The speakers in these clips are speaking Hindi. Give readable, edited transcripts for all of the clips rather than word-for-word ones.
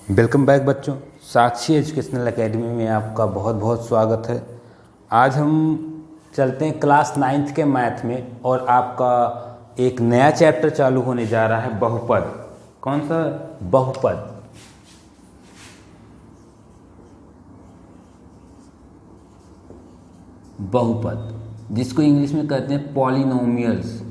वेलकम बैक बच्चों। साक्षी एजुकेशनल एकेडमी में आपका बहुत बहुत स्वागत है। आज हम चलते हैं क्लास 9th के मैथ में और आपका एक नया चैप्टर चालू होने जा रहा है, बहुपद। कौन सा? बहुपद। बहुपद जिसको इंग्लिश में कहते हैं पॉलिनोमियल्स।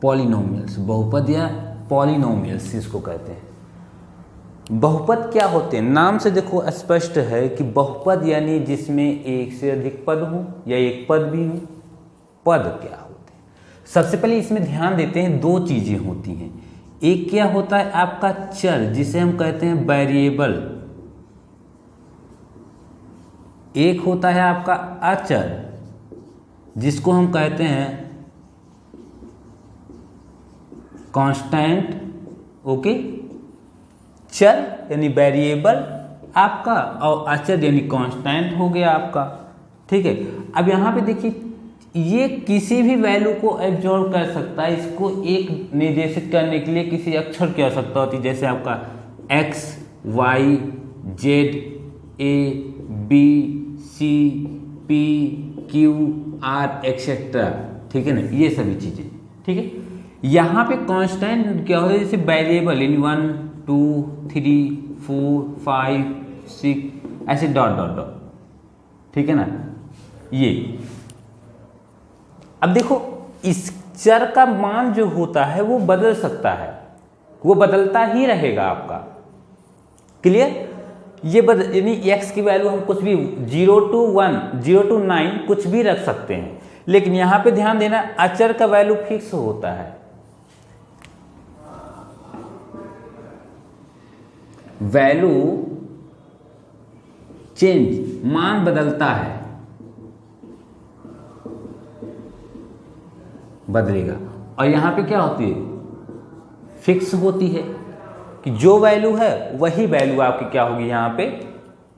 पॉलिनोमियल्स, बहुपद या पॉलिनोमियल्स इसको कहते हैं। बहुपद क्या होते हैं? नाम से देखो स्पष्ट है कि बहुपद यानी जिसमें एक से अधिक पद हो या एक पद भी हो। पद क्या होते हैं? सबसे पहले इसमें ध्यान देते हैं, दो चीजें होती हैं। एक क्या होता है आपका चर, जिसे हम कहते हैं वेरिएबल। एक होता है आपका अचर, जिसको हम कहते हैं कांस्टेंट। ओके, चर यानी वेरिएबल आपका और अचर यानी कांस्टेंट हो गया आपका। ठीक है, अब यहां पे देखिए, ये किसी भी वैल्यू को एब्जॉर्ब कर सकता है। इसको एक निर्देशित करने के लिए किसी अक्षर की आवश्यकता होती है, जैसे आपका x, y, z, a, b, c, p, q, r etcetera. ठीक है ना, ये सभी चीजें। ठीक है, यहाँ पे कांस्टेंट क्या होता है? जैसे वेरिएबल यानी 1 2 3 4 5 6 ऐसे डॉट डॉट डॉट। ठीक है ना, ये। अब देखो, इस चर का मान जो होता है वो बदल सकता है, वो बदलता ही रहेगा आपका। क्लियर? ये बदल यानी x की वैल्यू हम कुछ भी 0 to 1 0 to 9 कुछ भी रख सकते हैं, लेकिन यहां पे ध्यान देना, अचर का वैल्यू फिक्स होता है। वैल्यू चेंज, मान बदलता है, बदलेगा। और यहां पे क्या होती है? फिक्स होती है कि जो वैल्यू है वही वैल्यू आपकी क्या होगी, यहां पे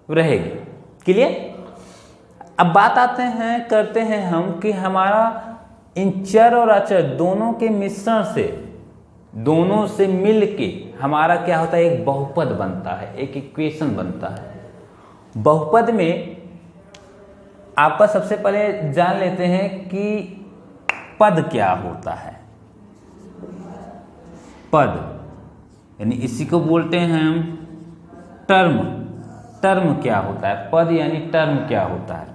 रहेगी। क्लियर? अब बात करते हैं हम कि हमारा इन चर और अचर दोनों के मिश्रण से, दोनों से मिल के हमारा क्या होता है? एक बहुपद बनता है, एक इक्वेशन बनता है। बहुपद में आपका सबसे पहले जान लेते हैं कि पद क्या होता है। पद यानी इसी को बोलते हैं हम टर्म। टर्म क्या होता है? पद यानी टर्म क्या होता है?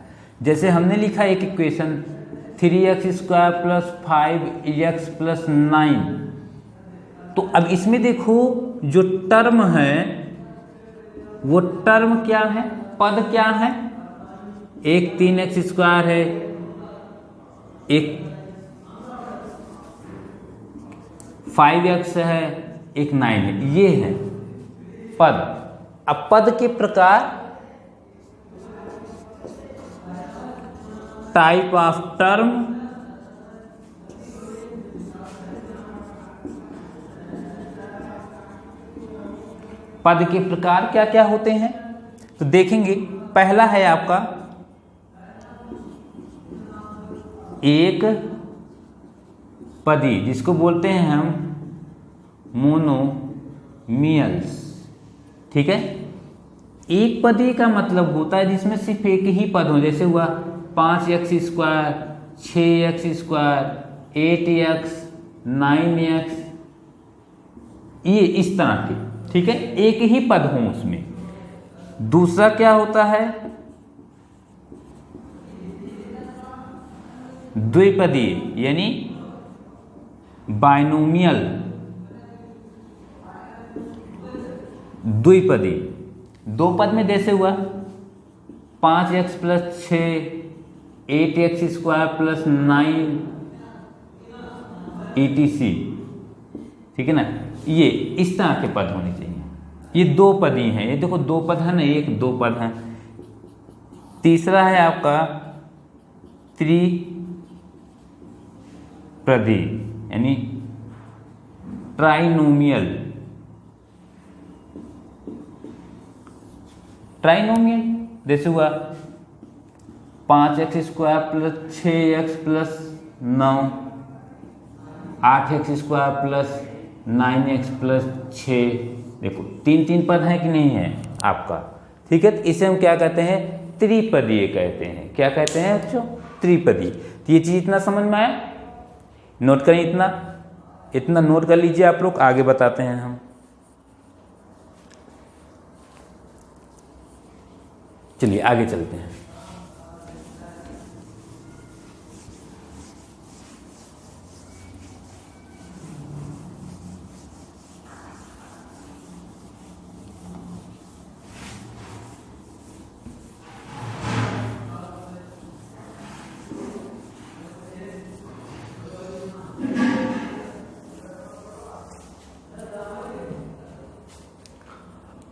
जैसे हमने लिखा एक इक्वेशन 3x² + 5x + 9। तो अब इसमें देखो, जो टर्म है वो टर्म क्या है, पद क्या है? एक 3x² है, एक 5x है, एक 9 है, ये है पद। अब पद के प्रकार, टाइप ऑफ टर्म, पद के प्रकार क्या क्या होते हैं तो देखेंगे। पहला है आपका एक पदी, जिसको बोलते हैं हम मोनोमियल्स। ठीक है, एक पदी का मतलब होता है जिसमें सिर्फ एक ही पद हो। जैसे हुआ 5x², 6x², 8x, 9x, ये इस तरह के। ठीक है, एक ही पद हो उसमें। दूसरा क्या होता है? द्विपदी यानी बाइनोमियल। द्विपदी, दो पद में जैसे हुआ 5x + 6, 8x² + 9 etc। ठीक है ना, ये इस तरह के पद होने चाहिए। ये दो पदी हैं, ये देखो दो पद है ना, एक दो पद है। तीसरा है आपका त्रिपदी यानी ट्राइनोमियल। ट्राइनोमियल जैसे हुआ 5x² + 6x + 9 8x² plus 9x plus 6, देखो 3 पद है कि नहीं है आपका, ठीक है। तो इसे हम क्या कहते हैं, त्रिपदीय कहते हैं। क्या कहते हैं बच्चों, त्रिपदीय। तो ये चीज इतना समझ में आया, नोट करें, इतना नोट कर लीजिए आप लोग, आगे बताते हैं हम। चलिए आगे चलते हैं।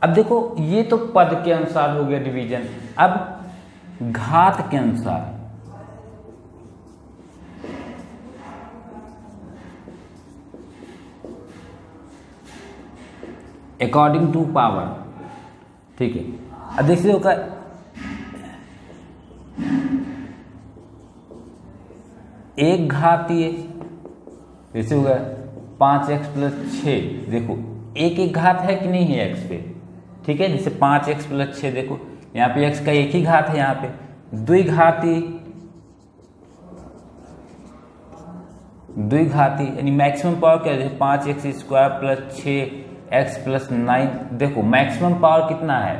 अब देखो ये तो पद के अनुसार हो गया डिवीजन, अब घात के अनुसार। अकॉर्डिंग टू पावर, ठीक है। अब देखिए होगा एक घातीय, जैसे होगा 5x प्लस 6, देखो एक घात है कि नहीं है x पे, ठीक है। जैसे 5x प्लस 6, देखो यहाँ पे x का एक ही घात है, यहाँ पे द्विघाती यानी मैक्सिमम पावर क्या है, 5x² प्लस 6x प्लस 9, देखो मैक्सिमम पावर कितना है,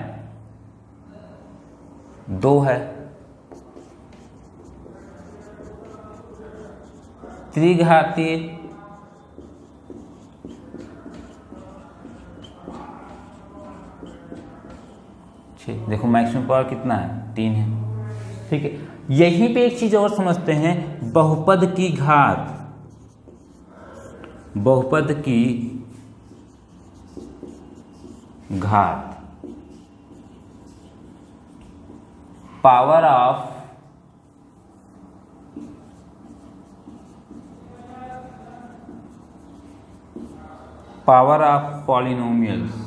2 है। त्रिघाती देखो मैक्सिमम पावर कितना है, 3 है, ठीक है। यहीं पे एक चीज और समझते हैं, बहुपद की घात, बहुपद की घात power of polynomials,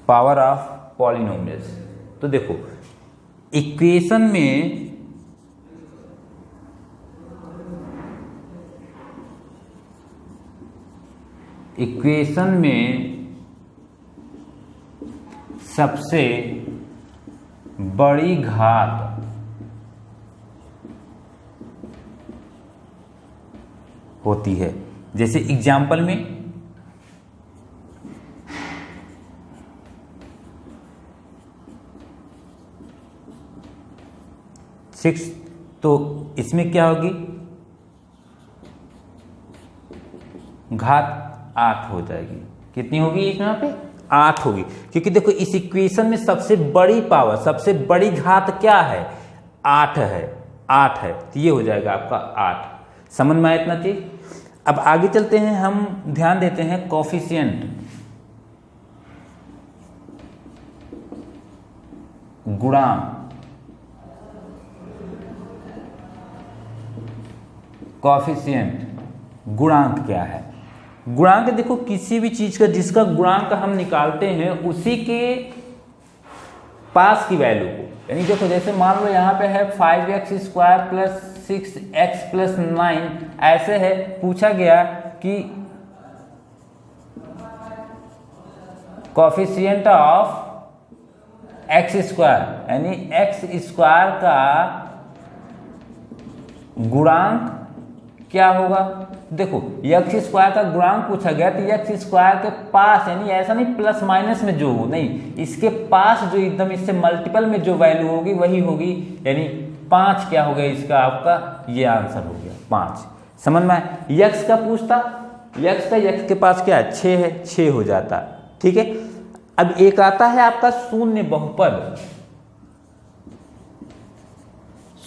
power of polynomials. तो देखो इक्वेशन में सबसे बड़ी घात होती है। जैसे एग्जाम्पल में 6, तो इसमें क्या होगी, घात 8 हो जाएगी। कितनी होगी यहाँ पे, 8 होगी, क्योंकि देखो इस इक्वेशन में सबसे बड़ी पावर, सबसे बड़ी घात क्या है, 8 है, 8 है, तो ये हो जाएगा आपका 8। समझ में आया इतना चीज। अब आगे चलते हैं, हम ध्यान देते हैं कोफिशिएंट, गुणांक। कोफिशिएंट गुणांक क्या है, गुणांक देखो किसी भी चीज का जिसका गुणांक हम निकालते हैं उसी के पास की वैल्यू को, यानी देखो जैसे मान लो यहाँ पे है 5x² प्लस 6x प्लस 9, ऐसे है, पूछा गया कि कोफिशिएंट ऑफ x², यानी x² का गुणांक क्या होगा। देखो x² का गुणांक पूछा गया, तो x² के पास, यानी ऐसा नहीं प्लस माइनस में जो हो, नहीं, इसके पास जो एकदम इससे मल्टीपल में जो वैल्यू होगी वही होगी, यानी 5 क्या हो गया इसका, आपका ये आंसर हो गया 5। समझ में आया। x का पूछता, x के पास क्या है, 6 है, 6 हो जाता, ठीक है। अब एक आता है आपका शून्य बहुपद,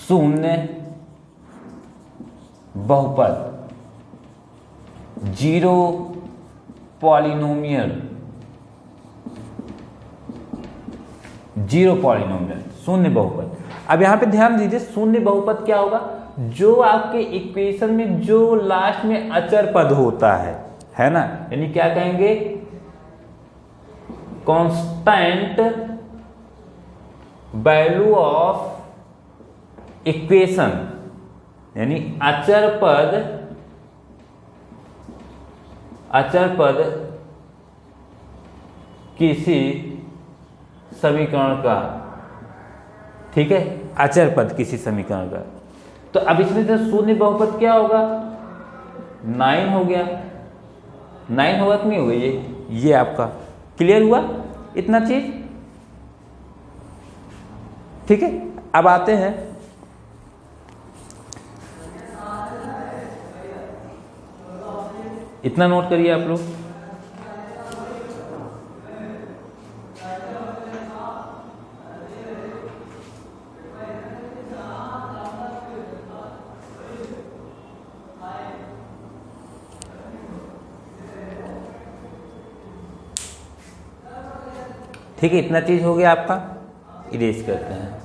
शून्य बहुपद, जीरो पॉलिनोमियल, शून्य बहुपद। अब यहां पे ध्यान दीजिए, शून्य बहुपद क्या होगा, जो आपके इक्वेशन में जो लास्ट में अचर पद होता है ना, यानी क्या कहेंगे, कांस्टेंट वैल्यू ऑफ इक्वेशन, यानी अचर पद किसी समीकरण का, ठीक है, अचर पद किसी समीकरण का। तो अब इसमें से शून्य बहुपद क्या होगा, 9 हो गया, 9 होगा कि नहीं होगा, ये आपका क्लियर हुआ इतना चीज, ठीक है। अब आते हैं इतना नोट करिए आप लोग, ठीक है। इतना चीज हो गया आपका, इरेज करते हैं।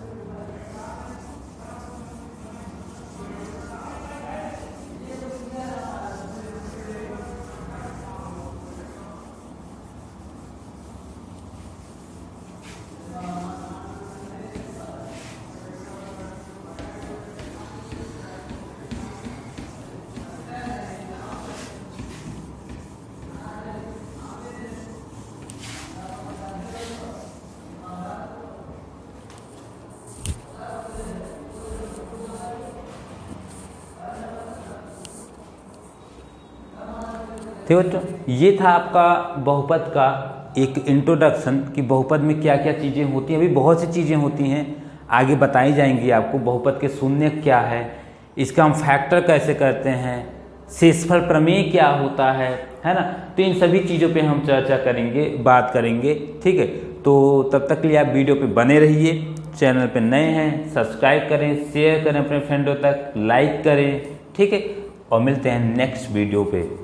ठीक है, तो ये था आपका बहुपद का एक इंट्रोडक्शन कि बहुपद में क्या क्या चीज़ें होती हैं। अभी बहुत सी चीज़ें होती हैं, आगे बताई जाएंगी आपको। बहुपद के शून्य क्या है, इसका हम फैक्टर कैसे करते हैं, शेषफल प्रमेय क्या होता है ना। तो इन सभी चीज़ों पे हम चर्चा करेंगे, बात करेंगे, ठीक है। तो तब तक के लिए आप वीडियो पे बने रहिए। चैनल पे नए हैं सब्सक्राइब करें, शेयर करें अपने फ्रेंडों तक, लाइक करें, ठीक है। और मिलते हैं नेक्स्ट वीडियो पे।